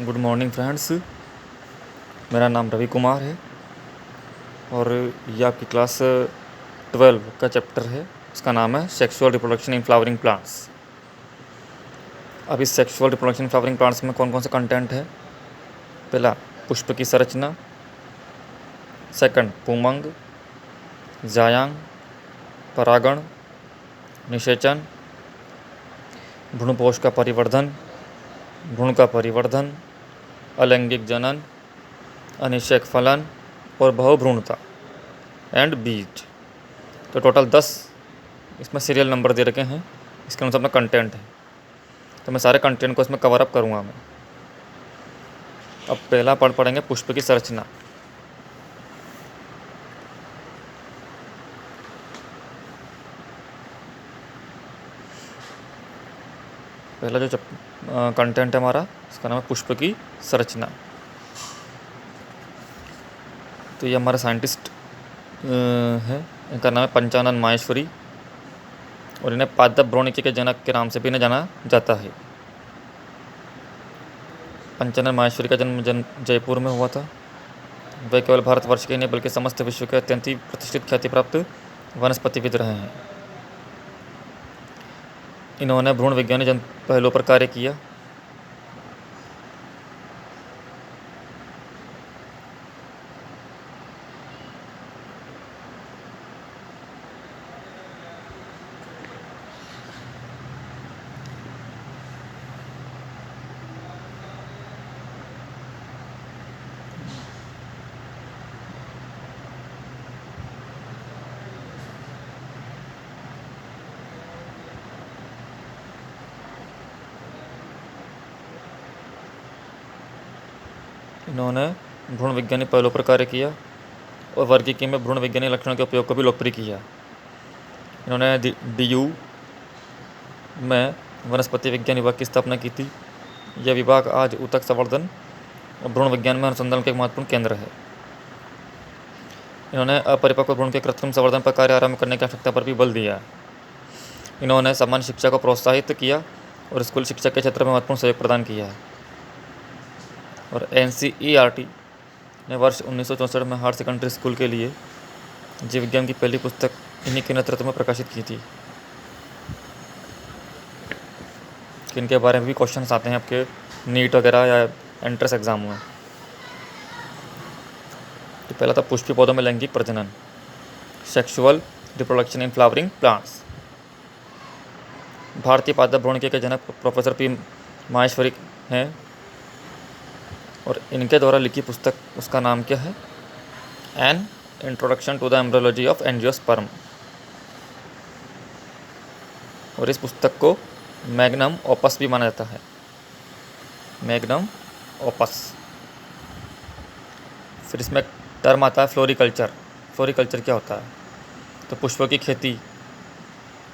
Good morning friends. मेरा नाम रवि कुमार है और ये आपकी क्लास 12 का चैप्टर है। इसका नाम है sexual reproduction in flowering plants. अब इस sexual reproduction in flowering plants में कौन कौन से कंटेंट है? पहला, पुष्प की संरचना। सेकंड, पुमंग, जायांग, परागण, निषेचन, भ्रूणपोष का परिवर्धन, भ्रूण का परिवर्धन, अलैंगिक जनन, अनिषेक फलन और बहुभ्रूणता एंड बीज। तो टोटल 10 इसमें सीरियल नंबर दे रखे हैं। इसके अनुसार अपना कंटेंट है, तो मैं सारे कंटेंट को इसमें कवर अप करूँगा मैं। अब पहला पढ़ेंगे पुष्प की संरचना। पहला जो कंटेंट है हमारा, इसका नाम है पुष्प की संरचना। तो ये हमारा साइंटिस्ट है, इनका नाम है पंचानन माहेश्वरी और इन्हें पादप भ्रूणिकी के जनक के नाम से भी इन्हें जाना जाता है। पंचानन माहेश्वरी का जन्म जयपुर में हुआ था। वे केवल भारतवर्ष के नहीं बल्कि समस्त विश्व के अत्यंत ही प्रतिष्ठित ख्याति प्राप्त वनस्पतिविद रहे हैं। इन्होंने भ्रूण विज्ञानी पहलुओं पर कार्य किया। इन्होंने भ्रूण विज्ञानी पहलुओं पर कार्य किया और वर्गीकी में भ्रूण विज्ञानी लक्षणों के उपयोग को भी लोकप्रिय किया। इन्होंने DU में वनस्पति विज्ञान विभाग की स्थापना की थी। यह विभाग आज ऊतक संवर्धन और भ्रूण विज्ञान में अनुसंधान का एक महत्वपूर्ण केंद्र है। इन्होंने अपरिपक्व भ्रूण के कृत्रिम संवर्धन पर कार्य आरंभ करने की आवश्यकता पर भी बल दिया। इन्होंने सामान्य शिक्षा को प्रोत्साहित किया और स्कूल शिक्षा के क्षेत्र में महत्वपूर्ण सहयोग प्रदान किया है। और NCERT ने वर्ष 1964 में हायर सेकेंडरी स्कूल के लिए जीव विज्ञान की पहली पुस्तक इन्हीं के नेतृत्व में प्रकाशित की थी। इनके बारे में भी क्वेश्चंस आते हैं आपके नीट वगैरह या एंट्रेंस एग्जाम में। तो पहला था पुष्पीय पौधों में लैंगिक प्रजनन, sexual reproduction in flowering plants. भारतीय पादप भ्रूणिकी के जनक प्रोफेसर P माहेश्वरी हैं और इनके द्वारा लिखी पुस्तक, उसका नाम क्या है? An introduction to the embryology of angiosperm. और इस पुस्तक को मैग्नम ओपस भी माना जाता है, मैग्नम ओपस। फिर इसमें टर्म आता है फ्लोरिकल्चर। फ्लोरिकल्चर क्या होता है? तो पुष्पों की खेती,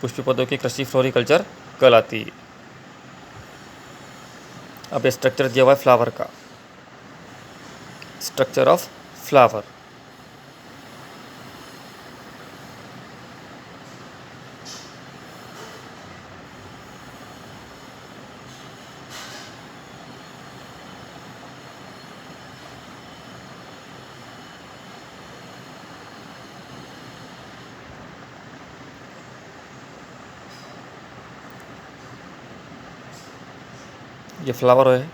पुष्पीय पौधों की कृषि फ्लोरिकल्चर कहलाती है। अब स्ट्रक्चर दिया हुआ है फ्लावर का, स्ट्रक्चर ऑफ फ्लावर। ये फ्लावर है।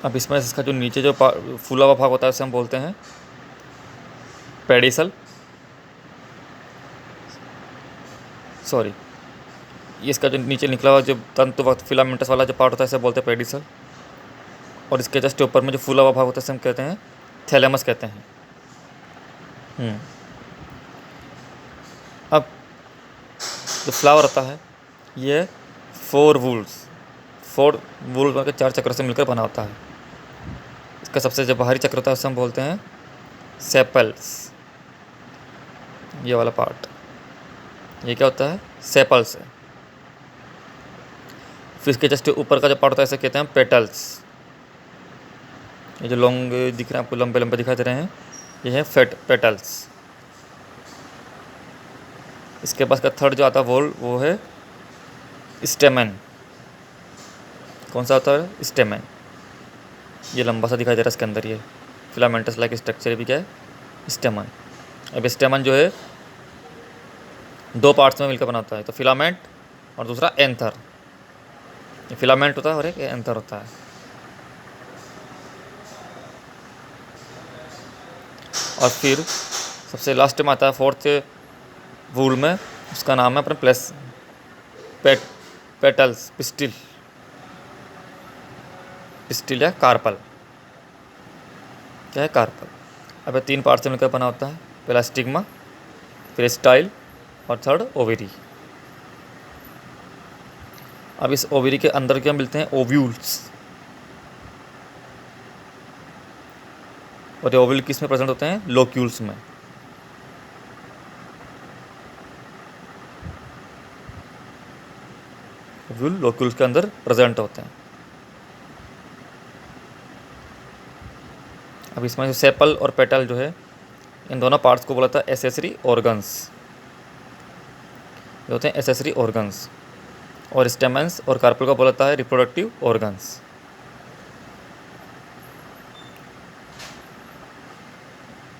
अब इसमें इसका जो नीचे जो फूला हुआ भाग होता है उसे हम बोलते हैं पेडिसल। सॉरी, ये इसका जो नीचे निकला हुआ जो तंतु फिलामेंटस वाला जो पार्ट होता है इसे बोलते हैं पेडिसल। और इसके जस्ट ऊपर में जो फूला हुआ भाग होता है इसे हम कहते हैं थैलेमस कहते हैं। अब जो फ्लावर होता है ये 4 वूल्स के 4 चक्र से मिलकर बना होता है। इसका सबसे जो बाहरी चक्र होता है उसे हम बोलते हैं सेपल्स। ये वाला पार्ट, ये क्या होता है? सेपल्स है। फिर इसके जस्ट ऊपर का जो पार्ट होता है इसे कहते हैं पेटल्स। ये जो लॉन्ग दिख रहे हैं आपको, लंबे लंबे दिखाई दे रहे हैं, ये है पेटल्स। इसके पास का थर्ड जो आता है वो है स्टेमेन। कौन सा होता है? स्टेमेन। ये लंबा सा दिखाई दे रहा है इसके अंदर, ये फिलामेंटस लाइक स्ट्रक्चर भी क्या है, स्टेमन। अब स्टेमन जो है 2 पार्ट्स में मिलकर बना होता है, तो फिलामेंट और दूसरा एंथर। ये फिलामेंट होता है और एक एंथर होता है। और फिर सबसे लास्ट में आता है 4th वूल में, उसका नाम है अपने पेटल्स, पिस्टिल या कार्पल। क्या है, कार्पल। अब ये 3 पार्ट से मिलकर बना होता है, पहला स्टिग्मा, फिर स्टाइल और थर्ड ओवेरी। अब इस ओवेरी के अंदर क्या मिलते हैं, ओव्यूल्स। और ये ओव्यूल किस में प्रेजेंट होते हैं, लोक्यूल्स में। ओव्यूल लोक्यूल्स के अंदर प्रेजेंट होते हैं। अब इसमें जो सेपल और पेटल जो है, इन दोनों पार्ट्स को बोला था एसेसरी ऑर्गन्स, ये होते हैं एसेसरी ऑर्गन्स। और स्टेमेंस और कार्पल को बोला था reproductive organs.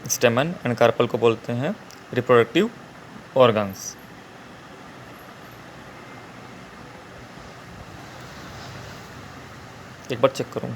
Stamen and carpel को बोलते हैं रिप्रोडक्टिव ऑर्गन्स। एक बार चेक करूँ।